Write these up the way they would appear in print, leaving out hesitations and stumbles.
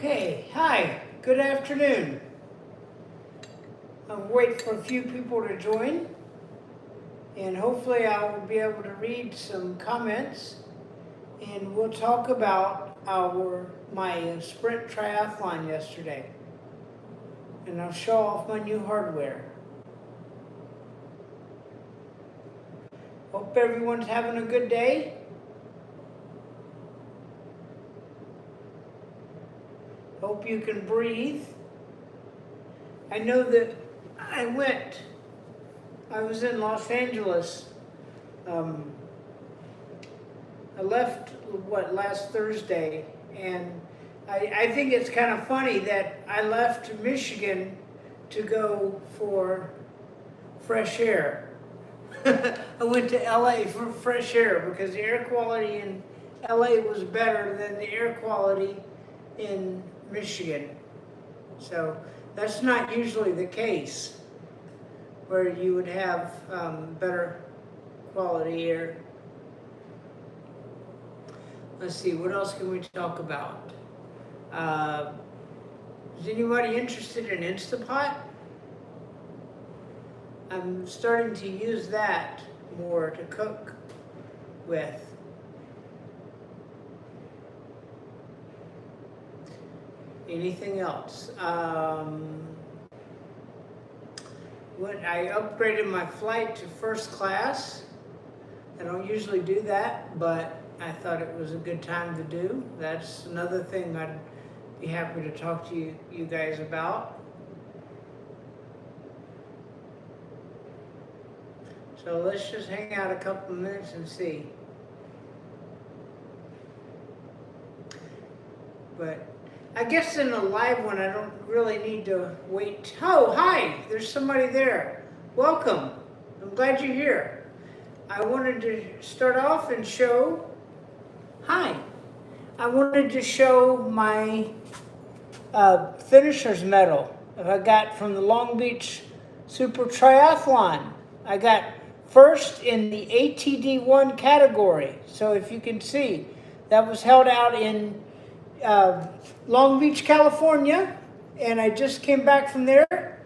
Okay, hi, good afternoon. I'll wait for a few people to join, and hopefully I will be able to read some comments, and we'll talk about my sprint triathlon yesterday, and I'll show off my new hardware. Hope everyone's having a good day. Hope you can breathe. I know that I was in Los Angeles. I left, last Thursday, and I think it's kind of funny that I left Michigan to go for fresh air. I went to LA for fresh air because the air quality in LA was better than the air quality in Michigan. So that's not usually the case where you would have better quality air. Let's see, what else can we talk about? Is anybody interested in Instapot? I'm starting to use that more to cook with. Anything else? I upgraded my flight to first class. I don't usually do that, but I thought it was a good time to do. That's another thing I'd be happy to talk to you guys about. So let's just hang out a couple of minutes and see. But I guess in a live one, I don't really need to wait. Oh, hi, there's somebody there. Welcome. I'm glad you're here. I wanted to start off and show, hi. I wanted to show my finisher's medal that I got from the Long Beach Super Triathlon. I got first in the ATD1 category. So if you can see, that was held out in Long Beach, California, and I just came back from there,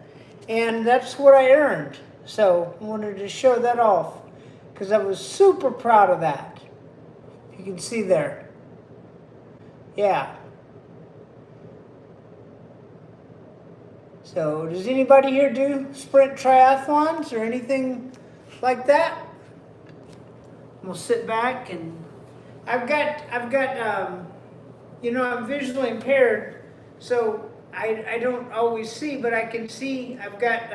and that's what I earned. So I wanted to show that off because I was super proud of that. You can see there. Yeah. So does anybody here do sprint triathlons or anything like that? We'll sit back, and I've got I'm visually impaired, so I don't always see, but I can see. I've got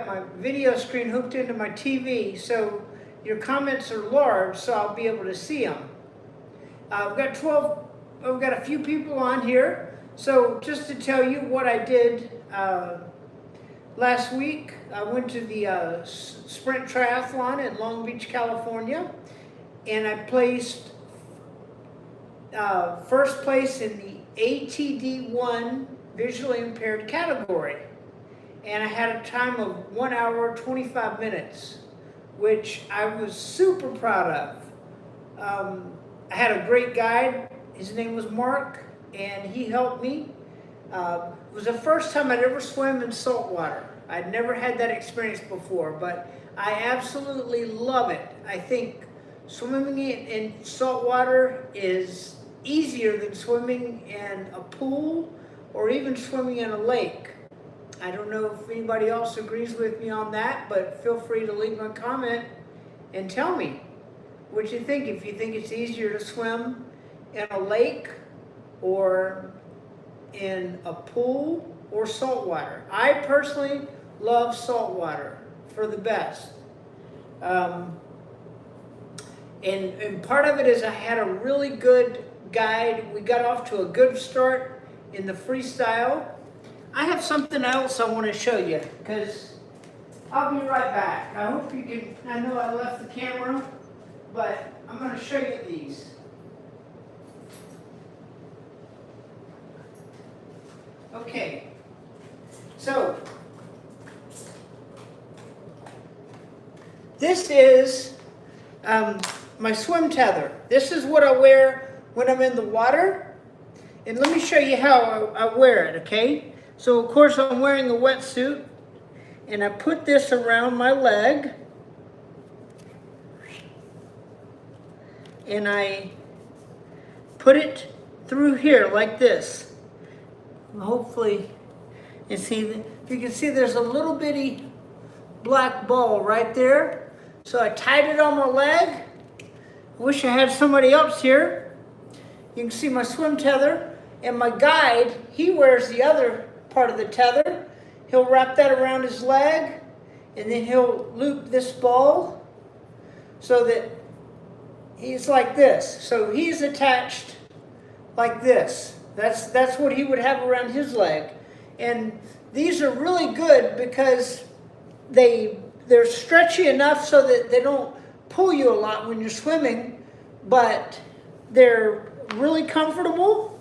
my video screen hooked into my TV, so your comments are large, so I'll be able to see them. I've got a few people on here, so just to tell you what I did last week, I went to the sprint triathlon in Long Beach, California, and I placed first place in the ATD1 visually impaired category. And I had a time of 1 hour, 25 minutes, which I was super proud of. I had a great guide. His name was Mark, and he helped me. It was the first time I'd ever swam in salt water. I'd never had that experience before, but I absolutely love it. I think swimming in salt water is easier than swimming in a pool or even swimming in a lake. I don't know if anybody else agrees with me on that, but feel free to leave a comment and tell me what you think. If you think it's easier to swim in a lake or in a pool or salt water. I personally love salt water for the best. And part of it is I had a really good guide. We got off to a good start in the freestyle. I have something else I want to show you because I'll be right back. I hope you can, I know I left the camera, but I'm going to show you these. Okay, so this is my swim tether. This is what I wear when I'm in the water. And let me show you how I wear it, okay? So of course I'm wearing a wetsuit, and I put this around my leg, and I put it through here like this. Hopefully, you see, if you can see, there's a little bitty black ball right there. So I tied it on my leg. I wish I had somebody else here. You can see my swim tether, and my guide, he wears the other part of the tether. He'll wrap that around his leg, and then he'll loop this ball so that he's like this. So he's attached like this. That's what he would have around his leg. And these are really good because they're stretchy enough so that they don't pull you a lot when you're swimming, but they're really comfortable.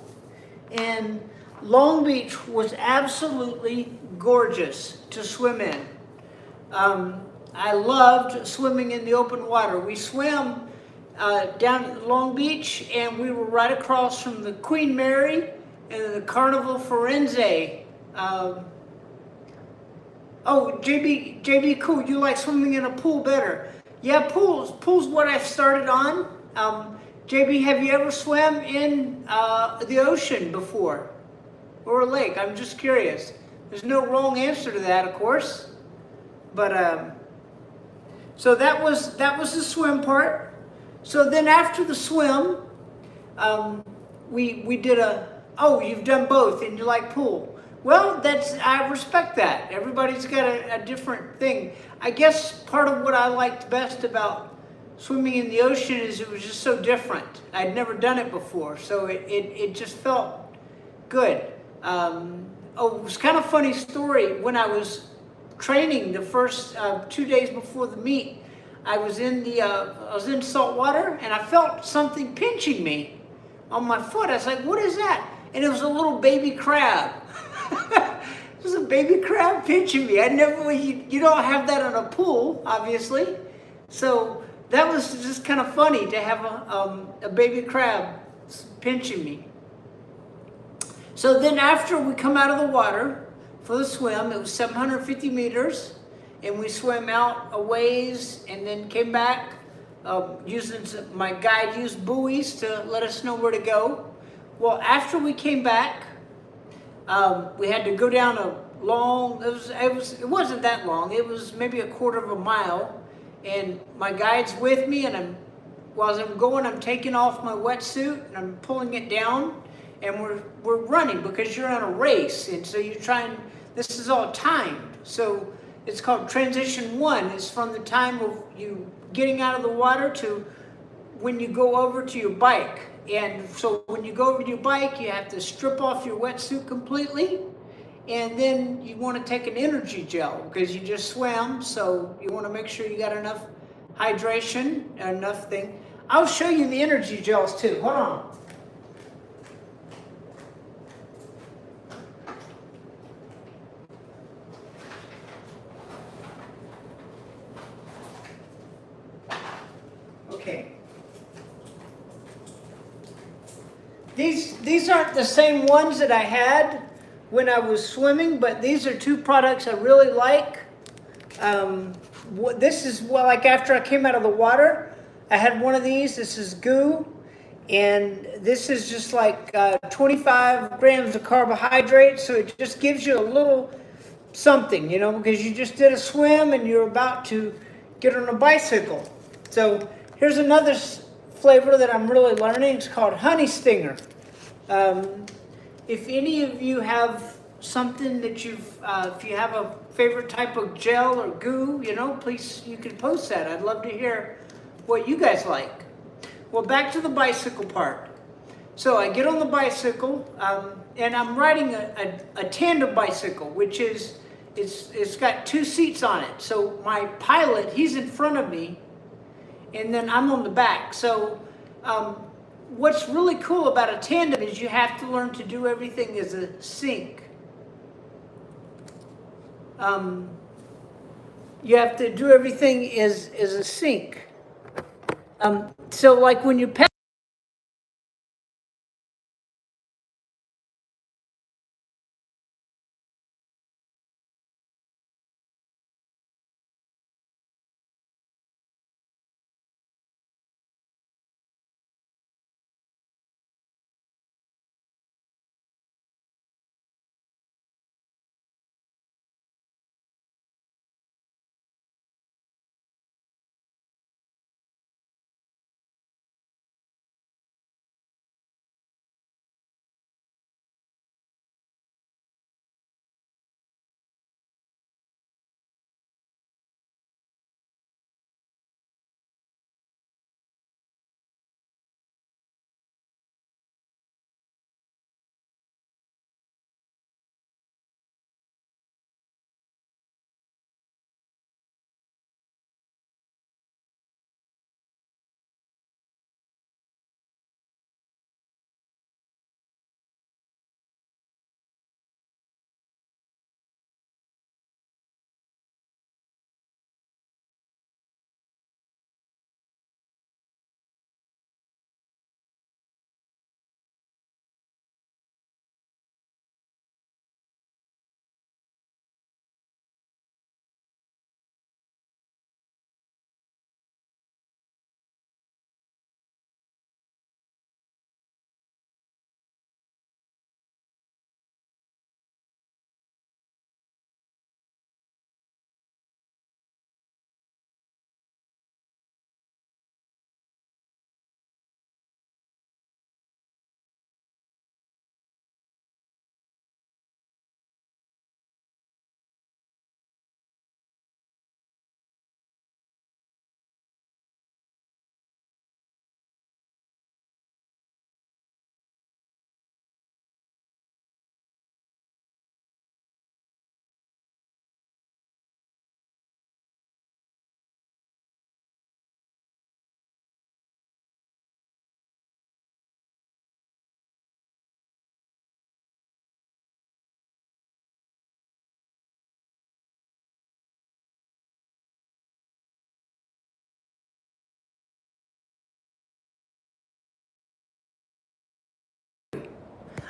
And Long Beach was absolutely gorgeous to swim in. I loved swimming in the open water. We swam down at Long Beach, and we were right across from the Queen Mary and the Carnival Firenze. Oh, JB, cool. You like swimming in a pool better? Yeah, pool's what I've started on. JB, have you ever swam in the ocean before, or a lake? I'm just curious. There's no wrong answer to that, of course. But so that was the swim part. So then after the swim, we did oh, you've done both and you like pool. Well, I respect that. Everybody's got a different thing. I guess part of what I liked best about swimming in the ocean is it was just so different. I'd never done it before, so it just felt good. Oh, it was kind of a funny story. When I was training the first 2 days before the meet, I was in salt water, and I felt something pinching me on my foot. I was like, what is that? And it was a little baby crab. It was a baby crab pinching me. You don't have that in a pool, obviously. So that was just kind of funny to have a baby crab pinching me. So then after we come out of the water for the swim, it was 750 meters. And we swam out a ways and then came back my guide used buoys to let us know where to go. Well, after we came back, we had to go down a long, it wasn't that long, it was maybe a quarter of a mile, and my guide's with me, and while I'm going, I'm taking off my wetsuit and I'm pulling it down, and we're running because you're on a race, and so this is all timed. So it's called transition 1. It's from the time of you getting out of the water to when you go over to your bike. And so when you go over to your bike, you have to strip off your wetsuit completely. And then you want to take an energy gel because you just swam. So you want to make sure you got enough hydration, enough thing. I'll show you the energy gels too. Hold on. Okay. These aren't the same ones that I had when I was swimming, but these are two products I really like. This is like after I came out of the water, I had one of these. This is goo, and this is just like 25 grams of carbohydrates, so it just gives you a little something, because you just did a swim and you're about to get on a bicycle. So here's another flavor that I'm really learning. It's called Honey Stinger. If any of you have something that if you have a favorite type of gel or goo, please, you can post that. I'd love to hear what you guys like. Well, back to the bicycle part. So I get on the bicycle, and I'm riding a tandem bicycle, which is, it's got 2 seats on it. So my pilot, he's in front of me, and then I'm on the back. So what's really cool about a tandem is you have to learn to do everything as a sync. You have to do everything as a sync. So like when you pedal,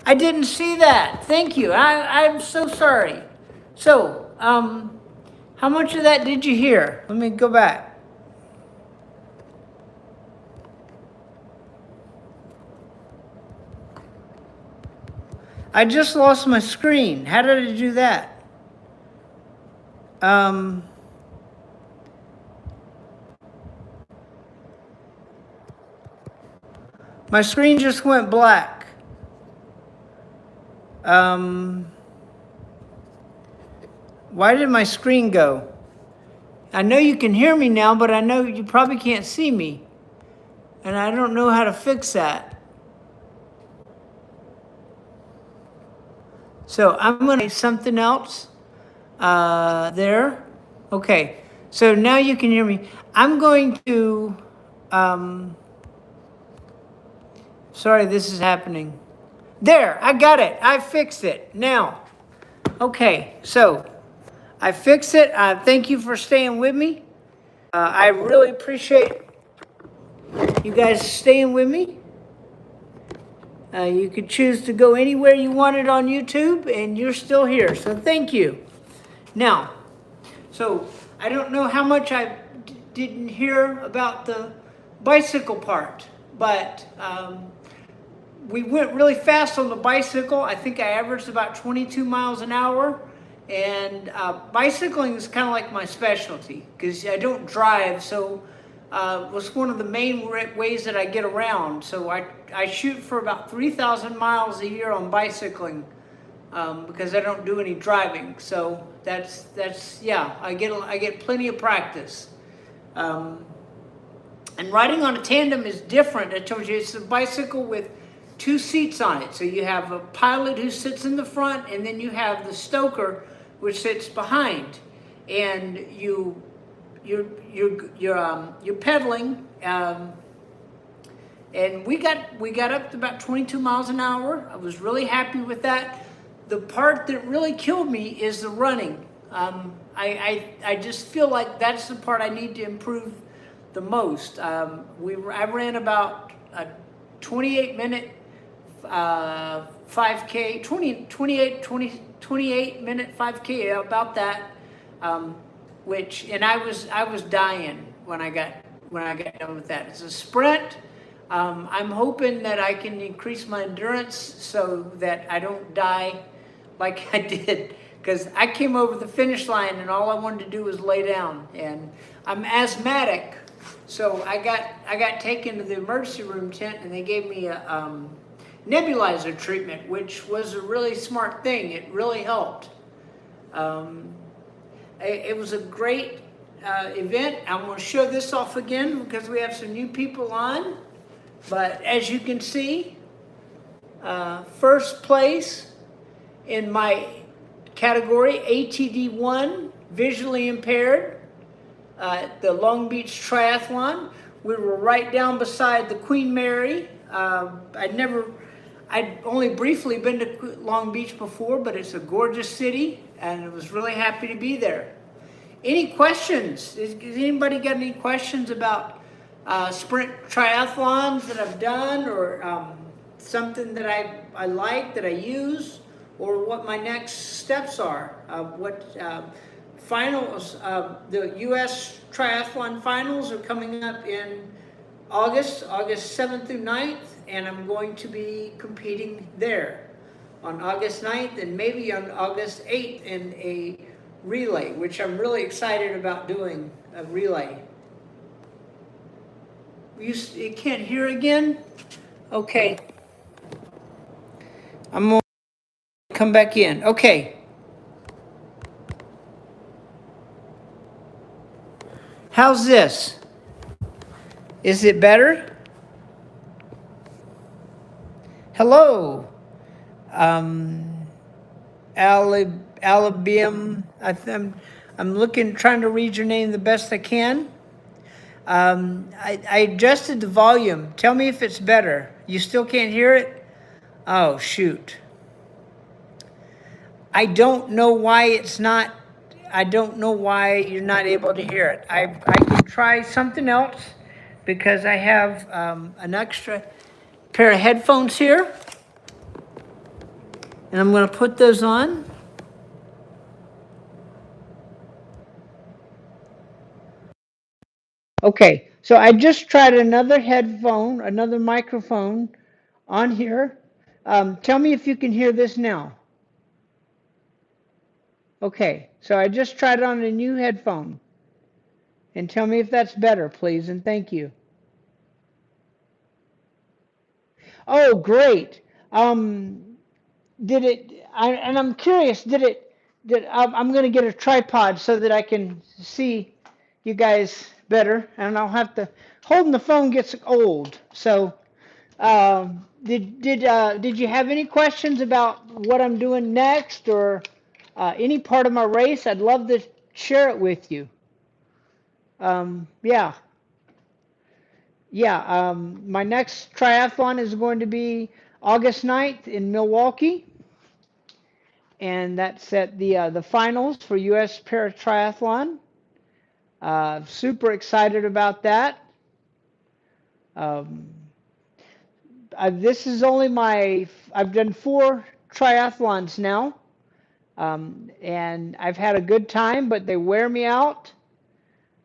I didn't see that. Thank you. I'm so sorry. So, how much of that did you hear? Let me go back. I just lost my screen. How did I do that? My screen just went black. Why did my screen go? I know you can hear me now, but I know you probably can't see me. And I don't know how to fix that. So I'm going to say something else there. Okay, so now you can hear me. I'm going to, sorry, this is happening. There, I got it. I fixed it. Now, okay, so I fixed it. Thank you for staying with me. I really appreciate you guys staying with me. You could choose to go anywhere you wanted on YouTube, and you're still here. So thank you. Now, so I don't know how much I didn't hear about the bicycle part, but we went really fast on the bicycle. I think I averaged about 22 miles an hour. And bicycling is kind of like my specialty because I don't drive, so it was one of the main ways that I get around. So I shoot for about 3,000 miles a year on bicycling because I don't do any driving. So that's yeah, I get plenty of practice. And riding on a tandem is different. I told you it's a bicycle with 2 seats on it. So you have a pilot who sits in the front, and then you have the stoker which sits behind, and you're pedaling. And we got up to about 22 miles an hour. I was really happy with that. The part that really killed me is the running. I just feel like that's the part I need to improve the most. I ran about a 28-minute 5K, 28-minute 5K, about that. And I was dying when I got done with that. It's a sprint. I'm hoping that I can increase my endurance so that I don't die like I did, because I came over the finish line and all I wanted to do was lay down. And I'm asthmatic, so I got taken to the emergency room tent, and they gave me a nebulizer treatment, which was a really smart thing. It really helped. It was a great event. I'm going to show this off again because we have some new people on. But as you can see, first place in my category, ATD1, visually impaired, the Long Beach Triathlon. We were right down beside the Queen Mary. I'd only briefly been to Long Beach before, but it's a gorgeous city, and I was really happy to be there. Any questions? Has anybody got any questions about sprint triathlons that I've done, or something that I like, that I use, or what my next steps are? What finals, the U.S. Triathlon finals are coming up in August 7th through 9th, and I'm going to be competing there on August 9th and maybe on August 8th in a relay, which I'm really excited about doing, a relay. You can't hear again? Okay. I'm going to come back in. Okay. How's this? Is it better? Hello. Alabim. I'm trying to read your name the best I can. I adjusted the volume. Tell me if it's better. You still can't hear it? Oh, shoot. I don't know why it's not. I don't know why you're not able to hear it. I can try something else because I have an extra pair of headphones here. And I'm going to put those on. Okay, so I just tried another headphone, another microphone on here. Tell me if you can hear this now. Okay, so I just tried on a new headphone. And tell me if that's better, please, and thank you. Oh, great. Um, did it, and I'm curious, I'm going to get a tripod so that I can see you guys better, and I'll have to, holding the phone gets old. So, did you have any questions about what I'm doing next or any part of my race? I'd love to share it with you. Yeah, yeah. My next triathlon is going to be August 9th in Milwaukee, and that's at the finals for U.S. Para Triathlon. Super excited about that. Um, this is only I've done 4 triathlons now. And I've had a good time, but they wear me out.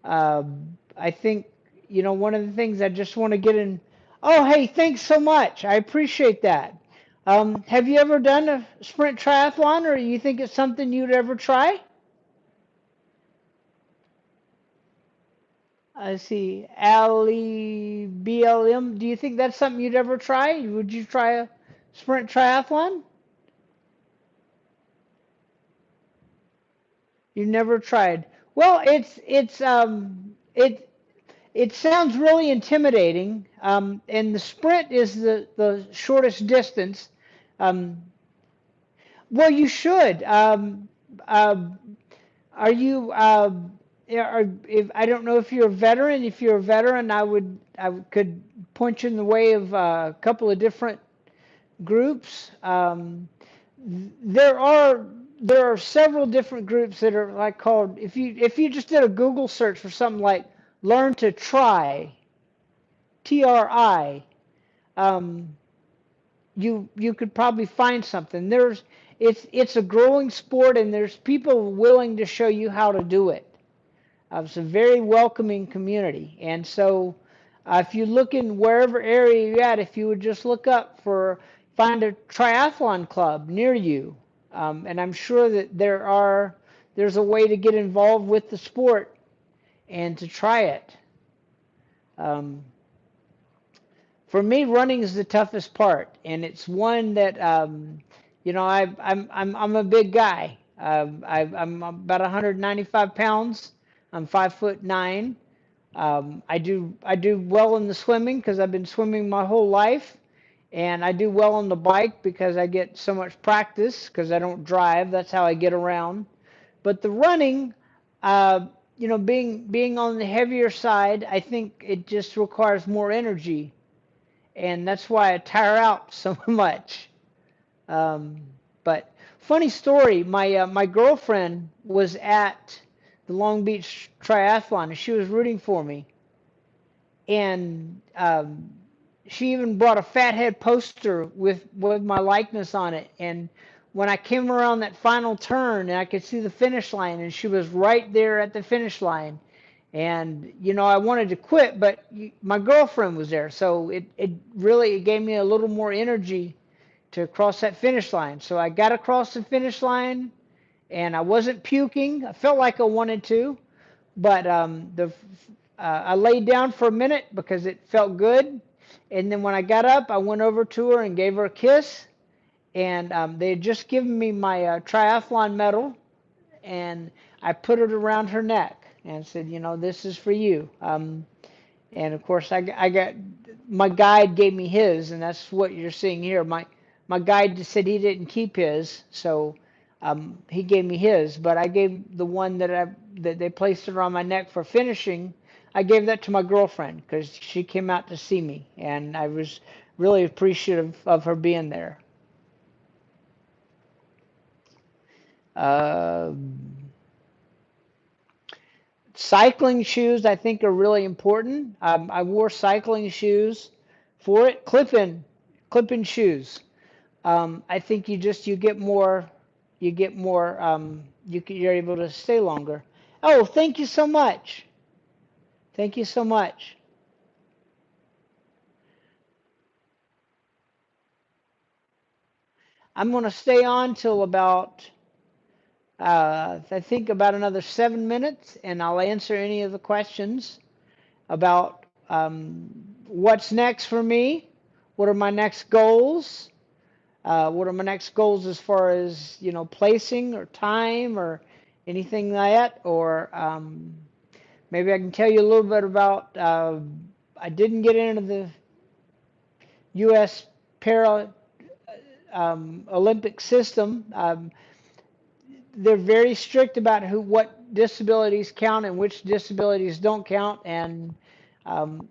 I think, one of the things I just want to get in. Oh, hey, thanks so much. I appreciate that. Have you ever done a sprint triathlon, or you think it's something you'd ever try? I see. Ali BLM. Do you think that's something you'd ever try? Would you try a sprint triathlon? You never tried. Well, it sounds really intimidating, and the sprint is the shortest distance. Um, well, you should. Uh, are you? If I don't know if you're a veteran. If you're a veteran, could point you in the way of a couple of different groups. There are there are several different groups that are like called. If you just did a Google search for something like "Learn to Try," TRI, you could probably find something. It's a growing sport, and there's people willing to show you how to do it. It's a very welcoming community, and so if you look in wherever area you're at, if you would just look up for find a triathlon club near you, and I'm sure that there's a way to get involved with the sport and to try it. Um, for me, running is the toughest part, and it's one that I'm a big guy. I'm about 195 pounds. I'm 5'9". I do well in the swimming because I've been swimming my whole life, and I do well on the bike because I get so much practice because I don't drive. That's how I get around. But the running, uh, being on the heavier side, I think it just requires more energy, and that's why I tire out so much. Um, but funny story, my girlfriend was at the Long Beach Triathlon, and she was rooting for me, and she even brought a fathead poster with my likeness on it. And when I came around that final turn, and I could see the finish line, and she was right there at the finish line. And I wanted to quit, but my girlfriend was there, so it really gave me a little more energy to cross that finish line. So I got across the finish line, and I wasn't puking. I felt like I wanted to, but I laid down for a minute because it felt good. And then when I got up, I went over to her and gave her a kiss. And they had just given me my triathlon medal, and I put it around her neck and said, this is for you. And of course, I got my guide gave me his, and that's what you're seeing here. My guide just said he didn't keep his, so he gave me his. But I gave the one that they placed around my neck for finishing. I gave that to my girlfriend because she came out to see me, and I was really appreciative of her being there. Uh, Cycling shoes, I think, are really important. I wore cycling shoes for it, clip-in shoes. I think you get more, you're able to stay longer. Oh, thank you so much. Thank you so much. I'm going to stay on till about, I think about another 7 minutes, and I'll answer any of the questions about what's next for me, what are my next goals, what are my next goals as far as, placing or time or anything like that, or maybe I can tell you a little bit about, I didn't get into the U.S. Para Olympic system. They're very strict about what disabilities count and which disabilities don't count. And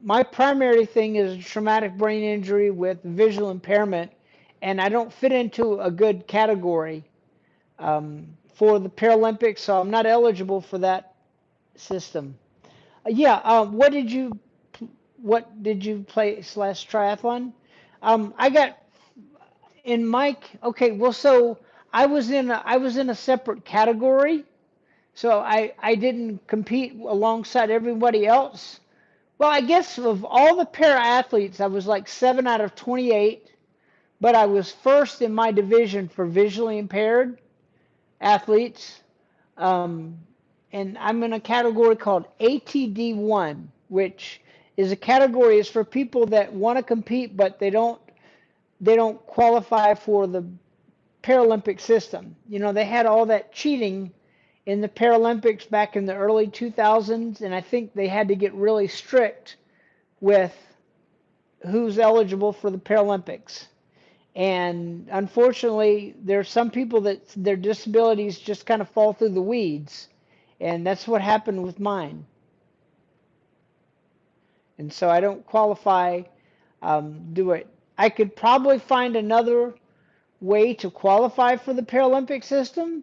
my primary thing is traumatic brain injury with visual impairment, and I don't fit into a good category for the Paralympics, so I'm not eligible for that system. Yeah. What did you play slash triathlon? I got in Mike. Okay. Well, so I was in a separate category, so I didn't compete alongside everybody else. Well, I guess of all the para athletes, I was like 7 out of 28, but I was first in my division for visually impaired athletes. Um, and I'm in a category called ATD1, which is a category is for people that want to compete, but they don't qualify for the Paralympic system. They had all that cheating in the Paralympics back in the early 2000s, and I think they had to get really strict with who's eligible for the Paralympics. And unfortunately, there are some people that their disabilities just kind of fall through the weeds, and that's what happened with mine. And so I don't qualify. Do it. I could probably find another way to qualify for the Paralympic system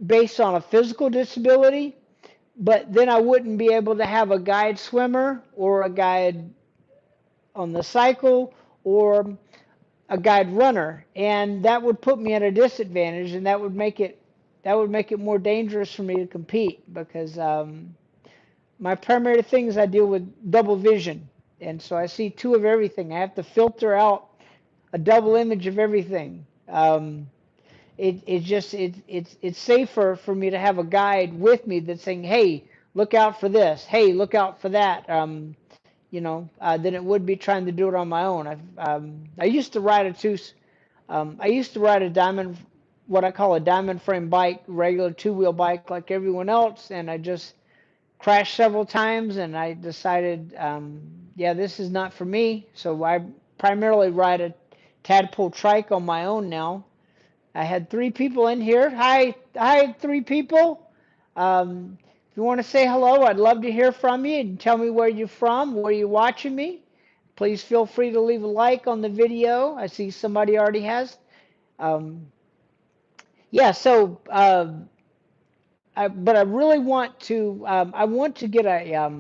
based on a physical disability, but then I wouldn't be able to have a guide swimmer or a guide on the cycle or a guide runner, and that would put me at a disadvantage, and that would make it more dangerous for me to compete because my primary thing is I deal with double vision, and so I see two of everything. I have to filter out a double image of everything. It's safer for me to have a guide with me that's saying, hey, look out for this, hey, look out for that. Than it would be trying to do it on my own. I used to ride a diamond, what I call a diamond frame bike, regular two-wheel bike like everyone else, and I just crashed several times, and I decided, yeah, this is not for me. So I primarily ride a tadpole trike on my own now. I had three people in here. Hi, three people. If you want to say hello, I'd love to hear from you and tell me where you're from, where you're watching me. Please feel free to leave a like on the video. I see somebody already has. Um, yeah, so but I really want to. I want to get a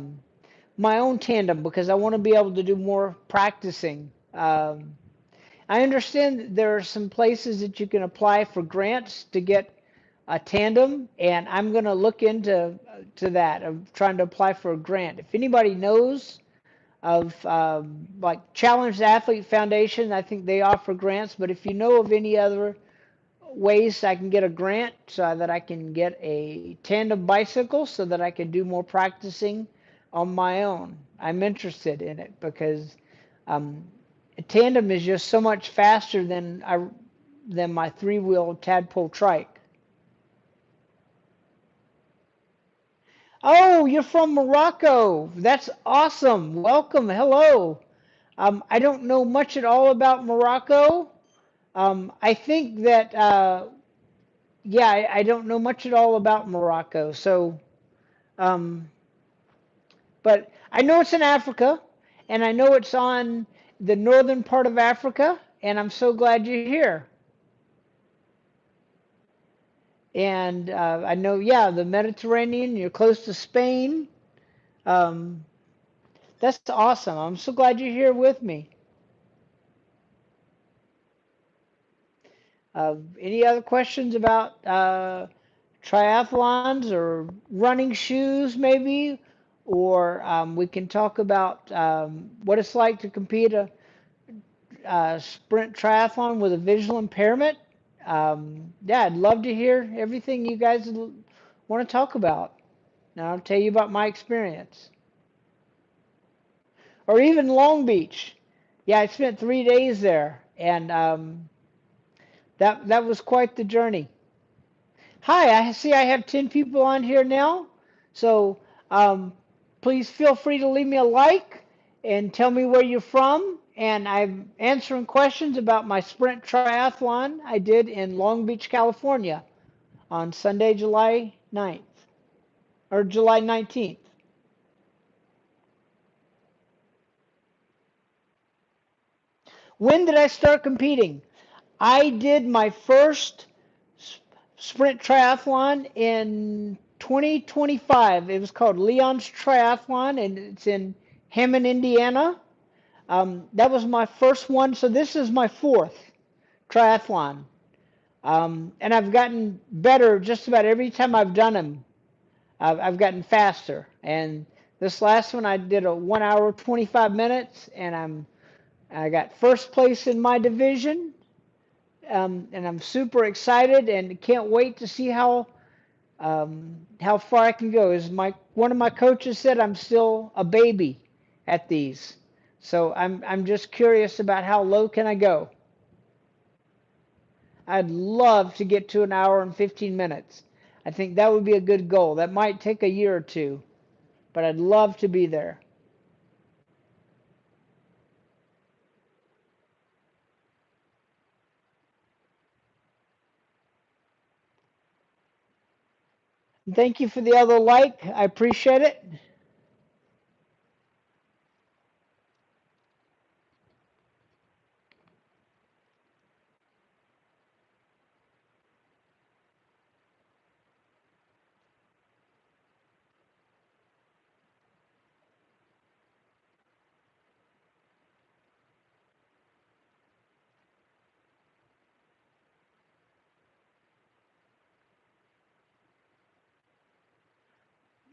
my own tandem because I want to be able to do more practicing. I understand that there are some places that you can apply for grants to get a tandem, and I'm going to look into to that of trying to apply for a grant. If anybody knows of like Challenged Athlete Foundation, I think they offer grants. But if you know of any other ways I can get a grant so that I can get a tandem bicycle so that I can do more practicing on my own, I'm interested in it because um, a tandem is just so much faster than my three-wheel tadpole trike. Oh, you're from Morocco. That's awesome. Welcome. Hello. I don't know much at all about Morocco. I think that, yeah, I don't know much at all about Morocco. So, um, but I know it's in Africa, and I know it's on the northern part of Africa, and I'm so glad you're here. And I know, yeah, the Mediterranean, you're close to Spain. Um, that's awesome. I'm so glad you're here with me. Any other questions about triathlons or running shoes, maybe? Or we can talk about what it's like to compete a sprint triathlon with a visual impairment. Yeah, I'd love to hear everything you guys want to talk about. And I'll tell you about my experience. Or even Long Beach. Yeah, I spent 3 days there, and that was quite the journey. Hi, I see I have 10 people on here now, so um, please feel free to leave me a like and tell me where you're from. And I'm answering questions about my sprint triathlon I did in Long Beach, California on Sunday, July 9th or July 19th. When did I start competing? I did my first sprint triathlon in 2025. It was called Leon's Triathlon, and it's in Hammond, Indiana. That was my first one, so this is my fourth triathlon. And I've gotten better just about every time I've done them. I've gotten faster. And this last one I did a 1 hour 25 minutes, and I got first place in my division. And I'm super excited and can't wait to see how far I can go. As one of my coaches said, I'm still a baby at these, so I'm just curious about how low can I go. I'd love to get to 1 hour and 15 minutes. I think that would be a good goal. That might take a year or two, but I'd love to be there. Thank you for the other like. I appreciate it.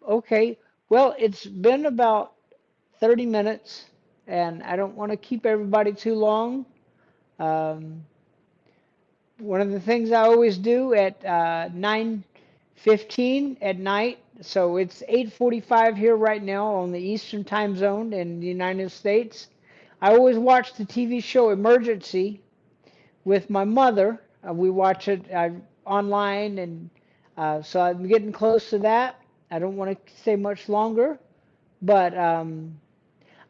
Okay. Well, it's been about 30 minutes, and I don't want to keep everybody too long. Um, One of the things I always do at 9:15 at night, so it's 8:45 here right now on the Eastern Time Zone in the United States. I always watch the TV show Emergency with my mother. We watch it online, and so I'm getting close to that. I don't want to stay much longer, but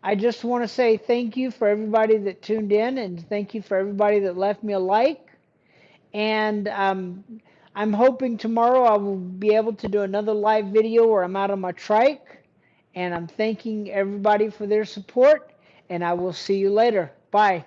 I just want to say thank you for everybody that tuned in, and thank you for everybody that left me a like. And I'm hoping tomorrow I will be able to do another live video where I'm out on my trike. And I'm thanking everybody for their support. And I will see you later. Bye.